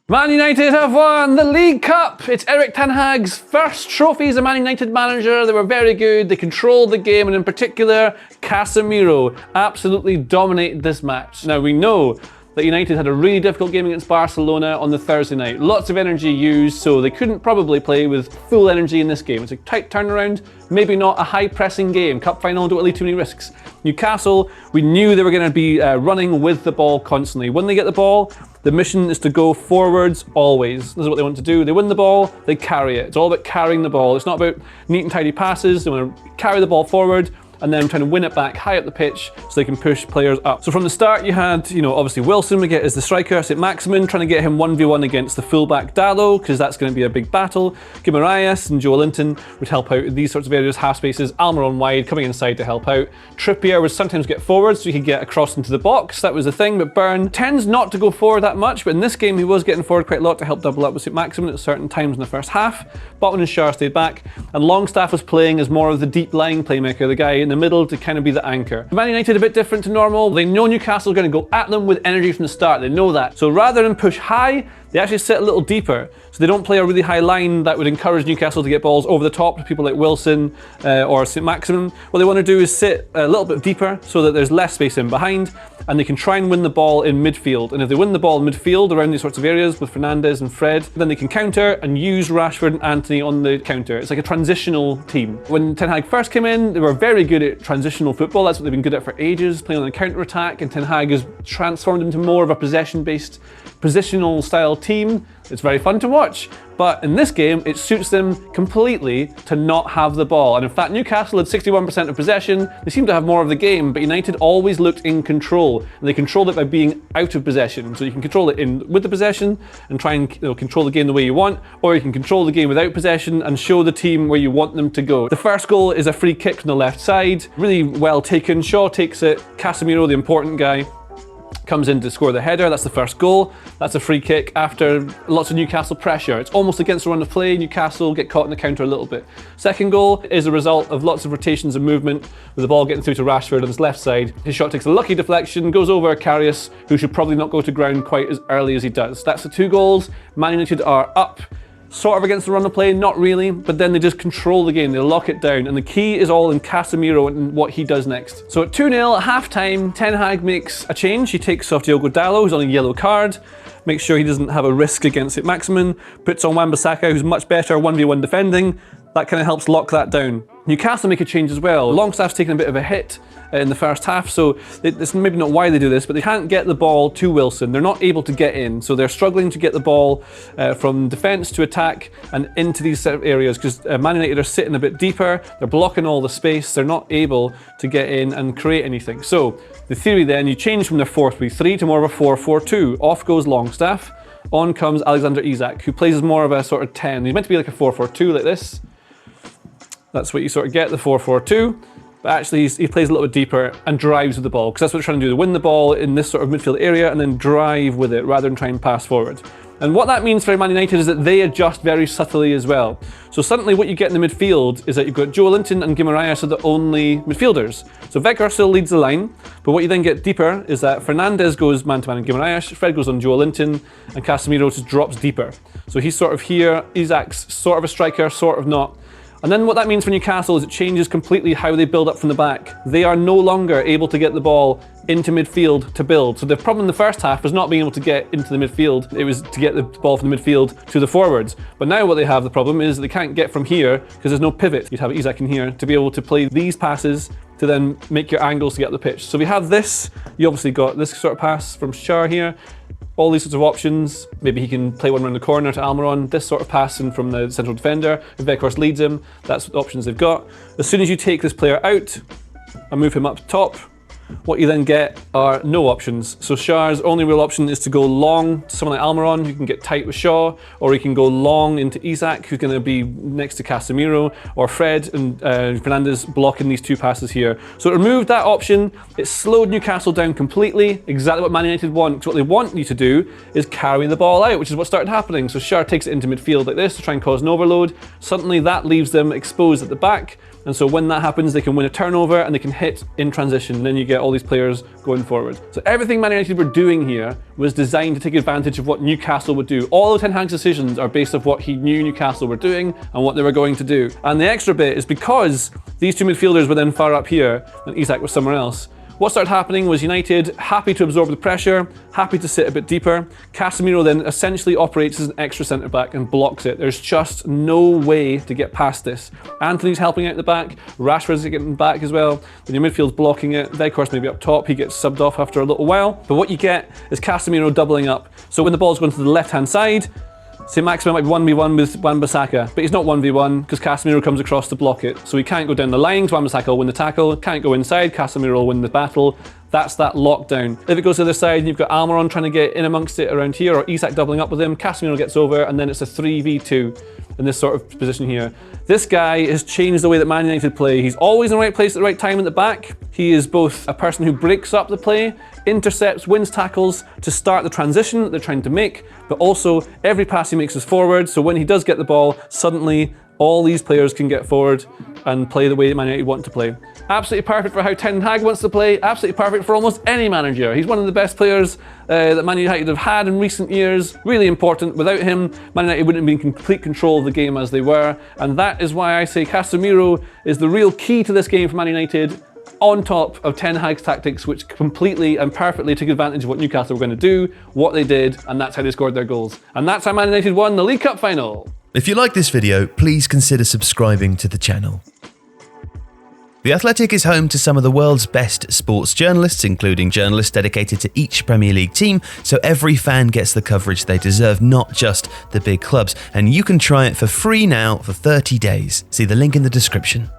Man United have won the League Cup! It's Erik ten Hag's first trophy as a Man United manager. They were very good, they controlled the game, and in particular, Casemiro absolutely dominated this match. Now we know that United had a really difficult game against Barcelona on the Thursday night. Lots of energy used, so they couldn't probably play with full energy in this game. It's a tight turnaround, maybe not a high pressing game. Cup final, don't really too many risks. Newcastle, we knew they were going to be running with the ball constantly. When they get the ball, the mission is to go forwards always. This is what they want to do. They win the ball, they carry it. It's all about carrying the ball. It's not about neat and tidy passes. They want to carry the ball forward and then trying to win it back high up the pitch so they can push players up. So from the start you had, obviously Wilson we get as the striker, Saint-Maximin trying to get him 1v1 against the fullback Dalot, because that's going to be a big battle. Guimaraes and Joelinton would help out in these sorts of areas, half spaces, Almiron wide, coming inside to help out. Trippier would sometimes get forward so he could get across into the box, that was the thing, but Byrne tends not to go forward that much, but in this game he was getting forward quite a lot to help double up with Saint-Maximin at certain times in the first half. Botman and Schär stayed back, and Longstaff was playing as more of the deep lying playmaker, the guy in the middle to kind of be the anchor. Man United a bit different to normal. They know Newcastle are going to go at them with energy from the start. They know that. So rather than push high, they actually sit a little deeper. So they don't play a really high line that would encourage Newcastle to get balls over the top to people like Wilson or Saint-Maximin. What they want to do is sit a little bit deeper so that there's less space in behind, and they can try and win the ball in midfield. And if they win the ball in midfield around these sorts of areas with Fernandes and Fred, then they can counter and use Rashford and Antony on the counter. It's like a transitional team. When Ten Hag first came in, they were very good at transitional football. That's what they've been good at for ages, playing on the counter-attack, and Ten Hag has transformed into more of a possession-based, positional style team. It's very fun to watch, but in this game it suits them completely to not have the ball. And in fact, Newcastle had 61% of possession. They seem to have more of the game, but United always looked in control, and they controlled it by being out of possession. So you can control it with the possession and try and control the game the way you want, or you can control the game without possession and show the team where you want them to go. The first goal is a free kick from the left side, really well taken. Shaw takes it, Casemiro, the important guy, comes in to score the header. That's the first goal. That's a free kick after lots of Newcastle pressure. It's almost against the run of play. Newcastle get caught in the counter a little bit. Second goal is a result of lots of rotations and movement with the ball getting through to Rashford on his left side. His shot takes a lucky deflection, goes over Karius, who should probably not go to ground quite as early as he does. That's the 2 goals. Man United are up, sort of against the run of play, not really, but then they just control the game, they lock it down, and the key is all in Casemiro and what he does next. So at 2-0 at half-time, Ten Hag makes a change. He takes off Diogo Dalot, who's on a yellow card, makes sure he doesn't have a risk against Saint-Maximin, puts on Wan-Bissaka, who's much better 1v1 defending. That kind of helps lock that down. Newcastle make a change as well. Longstaff's taken a bit of a hit in the first half, so it's maybe not why they do this, but they can't get the ball to Wilson. They're not able to get in, so they're struggling to get the ball from defence to attack and into these set of areas, because Man United are sitting a bit deeper, they're blocking all the space, they're not able to get in and create anything. So the theory then, you change from their 4-3-3 to more of a 4-4-2. Off goes Longstaff, on comes Alexander Isak, who plays as more of a sort of 10. He's meant to be like a 4-4-2 like this. That's what you sort of get, the 4-4-2. But actually he plays a little bit deeper and drives with the ball, because that's what they're trying to do. They win the ball in this sort of midfield area and then drive with it rather than try and pass forward. And what that means for Man United is that they adjust very subtly as well. So suddenly what you get in the midfield is that you've got Joelinton and Guimaraes are the only midfielders. So Weghorst still leads the line, but what you then get deeper is that Fernandes goes man-to-man and Guimaraes, Fred goes on Joelinton, and Casemiro just drops deeper. So he's sort of here, Isak's sort of a striker, sort of not. And then what that means for Newcastle is it changes completely how they build up from the back. They are no longer able to get the ball into midfield to build. So the problem in the first half was not being able to get into the midfield, it was to get the ball from the midfield to the forwards. But now what they have, the problem is they can't get from here because there's no pivot. You'd have Isak in here to be able to play these passes to then make your angles to get up the pitch. So we have this, you obviously got this sort of pass from Schär here, all these sorts of options. Maybe he can play one around the corner to Almiron, this sort of passing from the central defender. If Weghorst leads him, that's the options they've got. As soon as you take this player out and move him up top, what you then get are no options. So Schär's only real option is to go long to someone like Almiron, who can get tight with Shaw, or he can go long into Isak, who's going to be next to Casemiro, or Fred and Fernandes blocking these 2 passes here. So it removed that option, it slowed Newcastle down completely, exactly what Man United want. So what they want you to do is carry the ball out, which is what started happening. So Schär takes it into midfield like this to try and cause an overload. Suddenly that leaves them exposed at the back, And so when that happens, they can win a turnover and they can hit in transition. And then you get all these players going forward. So everything Man United were doing here was designed to take advantage of what Newcastle would do. All of Ten Hag's decisions are based off what he knew Newcastle were doing and what they were going to do. And the extra bit is because these two midfielders were then far up here and Isak was somewhere else. What started happening was United happy to absorb the pressure, happy to sit a bit deeper. Casemiro then essentially operates as an extra centre-back and blocks it. There's just no way to get past this. Anthony's helping out the back, Rashford's getting back as well. Then your midfield's blocking it. Weghorst maybe up top, he gets subbed off after a little while. But what you get is Casemiro doubling up. So when the ball's going to the left-hand side, say Maximin might be 1v1 with Wan-Bissaka, but he's not 1v1 because Casemiro comes across to block it. So he can't go down the line, Wan-Bissaka will win the tackle, can't go inside, Casemiro will win the battle. That's that lockdown. If it goes to the other side and you've got Almiron trying to get in amongst it around here, or Isak doubling up with him, Casemiro gets over, and then it's a 3v2 in this sort of position here. This guy has changed the way that Man United play. He's always in the right place at the right time at the back. He is both a person who breaks up the play, intercepts, wins tackles to start the transition that they're trying to make, but also every pass he makes is forward, so when he does get the ball, suddenly all these players can get forward and play the way that Man United want to play. Absolutely perfect for how Ten Hag wants to play, absolutely perfect for almost any manager. He's one of the best players that Man United have had in recent years. Really important. Without him, Man United wouldn't be in complete control of the game as they were. And that is why I say Casemiro is the real key to this game for Man United, on top of Ten Hag's tactics, which completely and perfectly took advantage of what Newcastle were going to do, what they did, and that's how they scored their goals. And that's how Man United won the League Cup final. If you like this video, please consider subscribing to the channel. The Athletic is home to some of the world's best sports journalists, including journalists dedicated to each Premier League team, so every fan gets the coverage they deserve, not just the big clubs. And you can try it for free now for 30 days. See the link in the description.